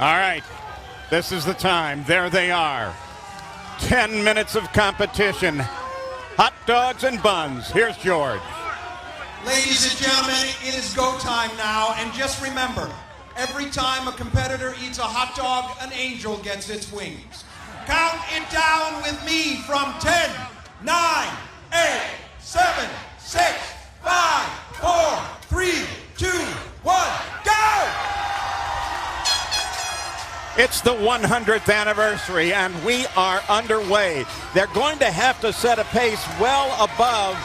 All right, this is the time. There they are. 10 minutes of competition. Hot dogs and buns. Here's George. Ladies and gentlemen, it is go time now. And just remember, every time a competitor eats a hot dog, an angel gets its wings. Count it down with me from 10, 9, 8, 7, 6, 5, 4, 3, 2, 1, go! It's the 100th anniversary, and we are underway. They're going to have to set a pace well above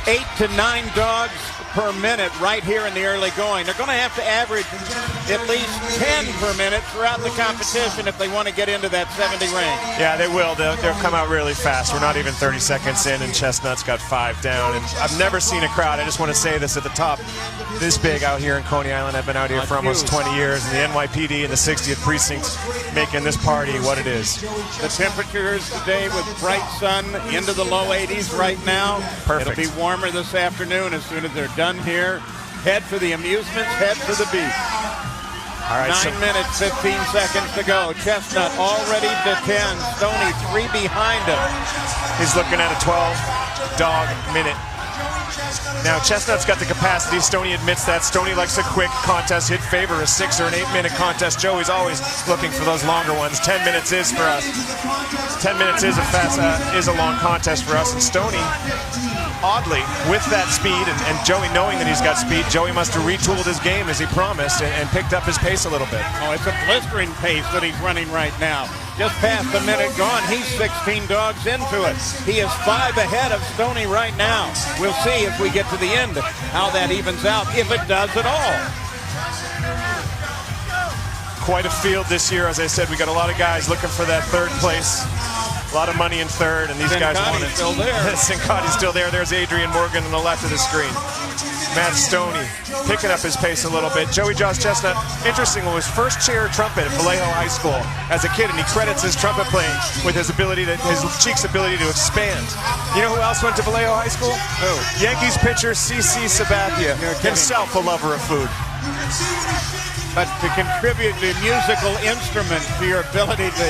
8 to 9 dogs per minute right here in the early going. They're going to have to average at least 10 per minute throughout the competition if they want to get into that 70 range. Yeah, they will. They'll come out really fast. We're not even 30 seconds in, and Chestnut's got 5 down. And I've never seen a crowd, I just want to say this at the top, this big out here in Coney Island. I've been out here for almost 20 years, and the NYPD and the 60th Precinct making this party what it is. The temperatures today with bright sun into the low 80s right now. Perfect. It'll be warmer this afternoon as soon as they're done here. Head for the amusements, head for the beach. All right, 9 minutes, 15 seconds to go. Chestnut already to 10. Stoney 3 behind him. He's looking at a 12-dog minute. Now, Chestnut's got the capacity. Stoney admits that. Stoney likes a quick contest. He'd favor a 6 or an 8-minute contest. Joey's always looking for those longer ones. 10 minutes is for us. 10 minutes is a long contest for us. And Stoney, oddly, with that speed, and Joey knowing that he's got speed, Joey must have retooled his game as he promised and picked up his pace a little bit. Oh, it's a blistering pace that he's running right now. Just past the minute gone, he's 16 dogs into it. He is 5 ahead of Stoney right now. We'll see if we get to the end how that evens out, if it does at all. Quite a field this year. As I said, we got a lot of guys looking for that third place. A lot of money in third, and these guys want it. Still there. Sincotti's still there. There's Adrian Morgan on the left of the screen. Matt Stoney picking up his pace a little bit. Joey Jaws Chestnut, interesting, was first chair trumpet at Vallejo High School as a kid, and he credits his trumpet playing with his cheek's ability to expand. You know who else went to Vallejo High School? Who? Yankees pitcher C.C. Sabathia, himself a lover of food. But to contribute the musical instrument to your ability to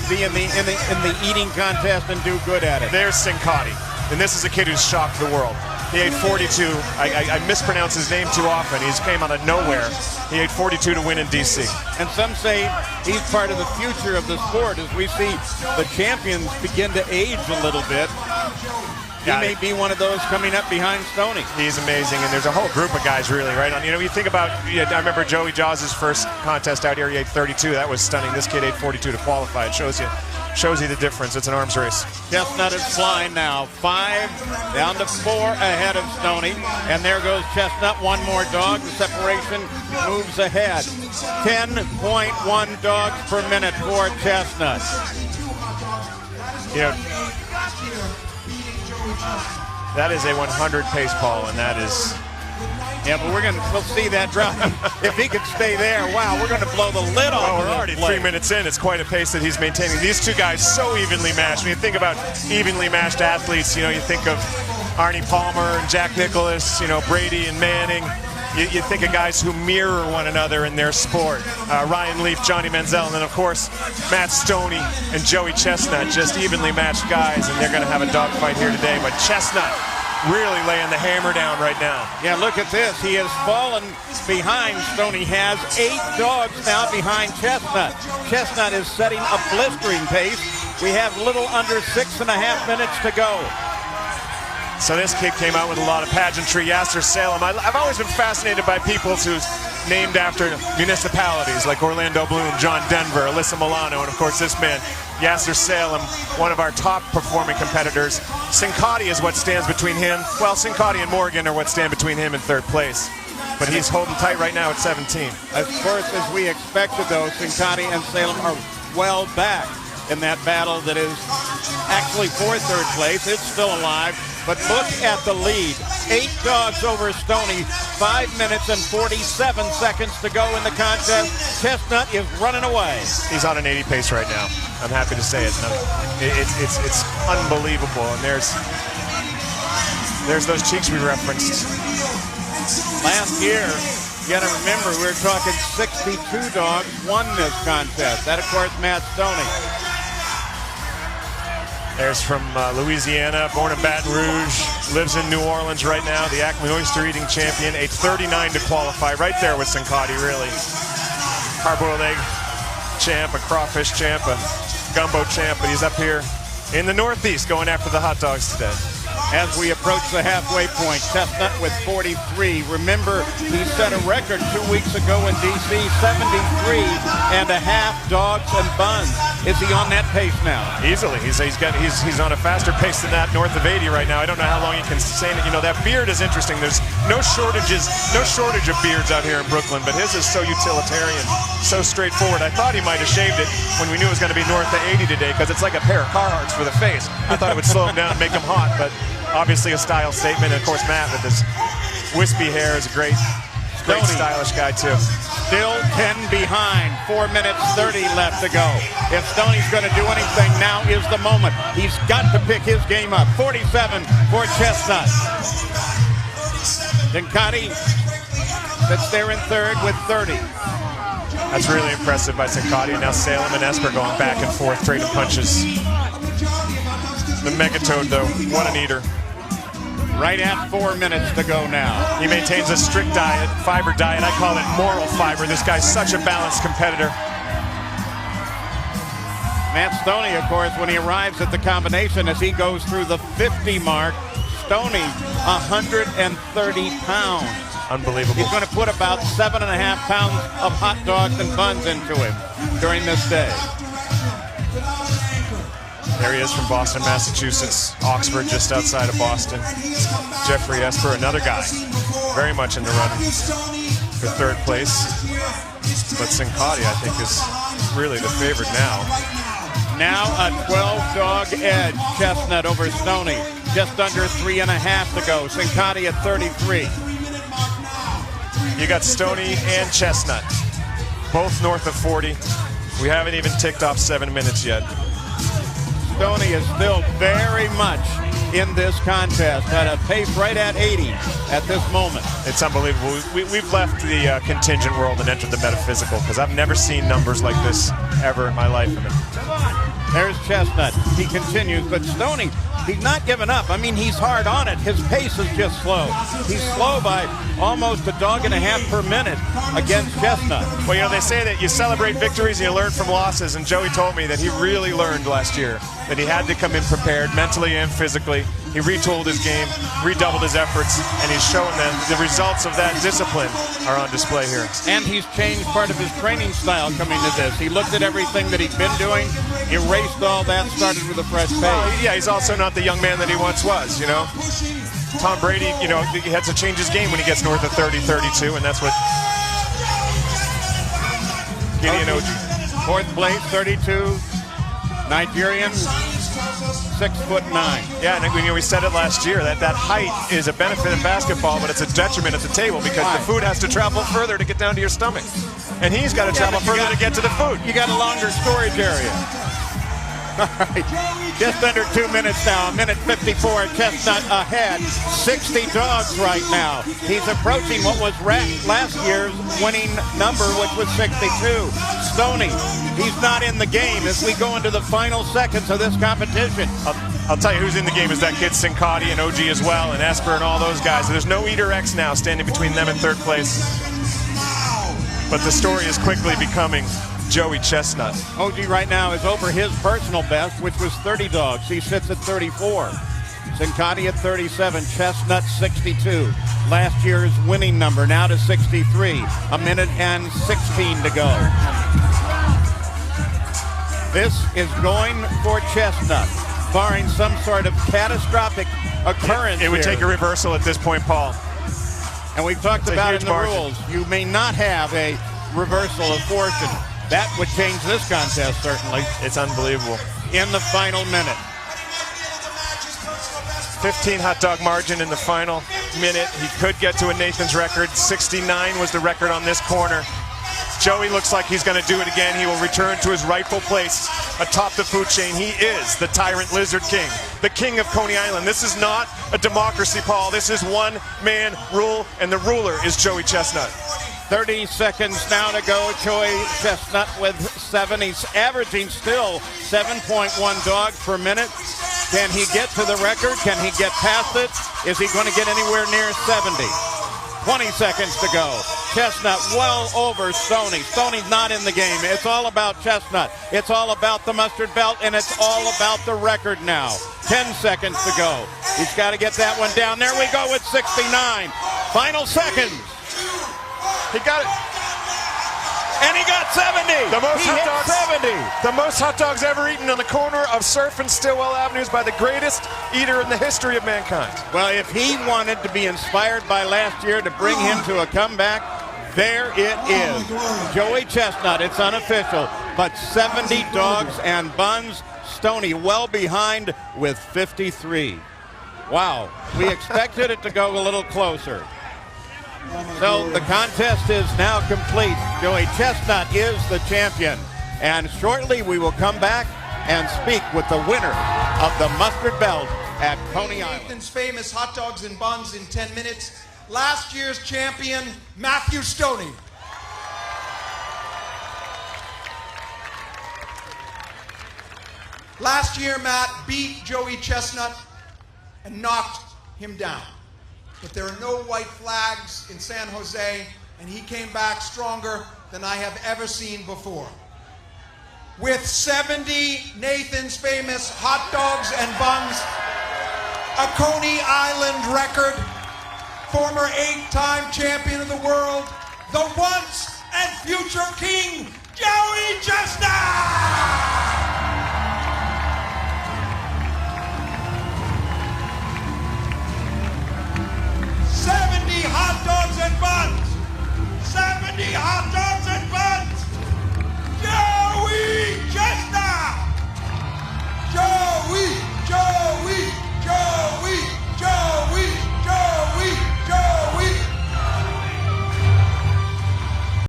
be in the eating contest and do good at it. There's Sincotti, and this is a kid who's shocked the world. He ate 42. I mispronounce his name too often. He came out of nowhere. He ate 42 to win in D.C. And some say he's part of the future of the sport as we see the champions begin to age a little bit. He may be one of those coming up behind Stoney. He's amazing, and there's a whole group of guys really right on. You know, you think about, I remember Joey Jaws' first contest out here, he ate 32. That was stunning. This kid ate 42 to qualify. It shows you the difference. It's an arms race. Chestnut is flying now. 5 down to 4 ahead of Stoney. And there goes Chestnut. One more dog. The separation moves ahead. 10.1 dogs per minute for Chestnut. You know, that is a 100 pace ball, and that is... Yeah, but we'll see that drop. If he could stay there, wow, we're going to blow the lid off. Well, we're already 3 minutes in. It's quite a pace that he's maintaining. These two guys so evenly matched. When you think about evenly matched athletes, you know, you think of Arnie Palmer and Jack Nicklaus, you know, Brady and Manning. You think of guys who mirror one another in their sport. Ryan Leaf, Johnny Manziel, and then, of course, Matt Stoney and Joey Chestnut, just evenly matched guys, and they're going to have a dogfight here today. But Chestnut really laying the hammer down right now. Yeah, look at this. He has fallen behind. Stoney has 8 dogs now behind Chestnut. Chestnut is setting a blistering pace. We have a little under 6.5 minutes to go. So this kid came out with a lot of pageantry. Yasser Salem. I've always been fascinated by people who's named after municipalities like Orlando Bloom, John Denver, Alyssa Milano, and of course this man, Yasser Salem, one of our top performing competitors. Sincotti is what stands between him. Well, Sincotti and Morgan are what stand between him and third place. But he's holding tight right now at 17. Of course, as we expected, though, Sincotti and Salem are well back in that battle that is actually for third place. It's still alive. But look at the lead. 8 dogs over Stoney. 5 minutes and 47 seconds to go in the contest. Chestnut is running away. He's on an 80 pace right now. I'm happy to say it. It's unbelievable. And there's those cheeks we referenced. Last year, You got to remember, we're talking 62 dogs won this contest. That, of course, Matt Stoney. There's from Louisiana, born in Baton Rouge, lives in New Orleans right now, the Acme oyster eating champion, age 39 to qualify, right there with Sincotti, really. Hard-boiled egg champ, a crawfish champ, a gumbo champ, but he's up here in the Northeast going after the hot dogs today. As we approach the halfway point, Chestnut with 43. Remember, he set a record 2 weeks ago in D.C., 73 and a half dogs and buns. Is he on that pace now? Easily. He's on a faster pace than that, north of 80 right now. I don't know how long he can sustain it. You know, that beard is interesting. There's no shortage of beards out here in Brooklyn, but his is so utilitarian, so straightforward. I thought he might have shaved it when we knew it was going to be north of 80 today, because it's like a pair of Carhartts for the face. I thought it would slow him down and make him hot, but obviously a style statement. And of course, Matt with his wispy hair is a great stylish guy too. Still 10 behind, 4 minutes 30 left to go. If Stoney's going to do anything, now is the moment. He's got to pick his game up. 47 for Chestnut. Sincotti sits there in third with 30. That's really impressive by Sincotti. And now Salem and Esper going back and forth, trading punches. The Megatoad, though, what an eater. Right at 4 minutes to go now. He maintains a strict diet, fiber diet. I call it moral fiber. This guy's such a balanced competitor. Matt Stoney, of course, when he arrives at the combination, as he goes through the 50 mark, Stoney, 130 pounds. Unbelievable. He's going to put about 7.5 pounds of hot dogs and buns into him during this day. There he is from Boston, Massachusetts. Oxford, just outside of Boston. Jeffrey Esper, another guy, very much in the run for third place. But Sincotti, I think, is really the favorite now. Now a 12-dog edge. Chestnut over Stoney. Just under 3.5 to go. Sincotti at 33. You got Stoney and Chestnut, both north of 40. We haven't even ticked off 7 minutes yet. Stoney is still very much in this contest at a pace right at 80 at this moment. It's unbelievable. We've left the contingent world and entered the metaphysical, because I've never seen numbers like this ever in my life. There's Chestnut. He continues, but Stoney, he's not giving up. I mean, he's hard on it. His pace is just slow. He's slow by almost 1.5 dogs per minute against Chestnut. Well, you know, they say that you celebrate victories and you learn from losses, and Joey told me that he really learned last year that he had to come in prepared mentally and physically. He retooled his game, redoubled his efforts, and he's showing them the results of that discipline are on display here. And he's changed part of his training style coming to this. He looked at everything that he'd been doing, erased all that, started with a fresh pace. Yeah, he's also not the young man that he once was, you know. Tom Brady, you know, he has to change his game when he gets north of 30, 32, and that's what Gideon Oji. Fourth place, 32, Nigerian, 6'9". Yeah, and we said it last year that height is a benefit in basketball, but it's a detriment at the table, because the food has to travel further to get down to your stomach. And he's got to travel further to get to the food. You got a longer storage area. All right, just under 2 minutes now, 1:54, Chestnut ahead, 60 dogs right now. He's approaching what was last year's winning number, which was 62. Stoney, he's not in the game as we go into the final seconds of this competition. I'll tell you who's in the game is that kid Sincotti and OG as well, and Esper and all those guys. There's no Eater X now standing between them and third place. But the story is quickly becoming Joey Chestnut. OG right now is over his personal best, which was 30 dogs. He sits at 34. Sincotti at 37. Chestnut 62. Last year's winning number now to 63. 1:16 to go. This is going for Chestnut, barring some sort of catastrophic occurrence. It would take a reversal at this point, Paul. And we've talked about in the rules, you may not have a reversal of fortune. That would change this contest, certainly. It's unbelievable. In the final minute. 15 hot dog margin in the final minute. He could get to a Nathan's record. 69 was the record on this corner. Joey looks like he's going to do it again. He will return to his rightful place atop the food chain. He is the Tyrant Lizard King, the king of Coney Island. This is not a democracy, Paul. This is one man rule, and the ruler is Joey Chestnut. 30 seconds now to go. Joey Chestnut with 7. He's averaging still 7.1 dogs per minute. Can he get to the record? Can he get past it? Is he going to get anywhere near 70? 20 seconds to go. Chestnut well over Stoney. Stoney's not in the game. It's all about Chestnut. It's all about the mustard belt, and it's all about the record now. 10 seconds to go. He's got to get that one down. There we go with 69. Final seconds. He got it. And he got 70. The most he hot hit dogs, 70. The most hot dogs ever eaten on the corner of Surf and Stillwell Avenues by the greatest eater in the history of mankind. Well, if he wanted to be inspired by last year to bring him to a comeback, there it is. Joey Chestnut, it's unofficial, but 70 dogs and buns. Stoney well behind with 53. Wow, we expected it to go a little closer. So the contest is now complete. Joey Chestnut is the champion. And shortly we will come back and speak with the winner of the mustard belt at Coney Island. Nathan's famous hot dogs and buns in 10 minutes. Last year's champion, Matthew Stoney. Last year, Matt beat Joey Chestnut and knocked him down. But there are no white flags in San Jose, and he came back stronger than I have ever seen before. With 70 Nathan's famous hot dogs and buns, a Coney Island record, former 8-time champion of the world, the once and future king, Joey Chestnut!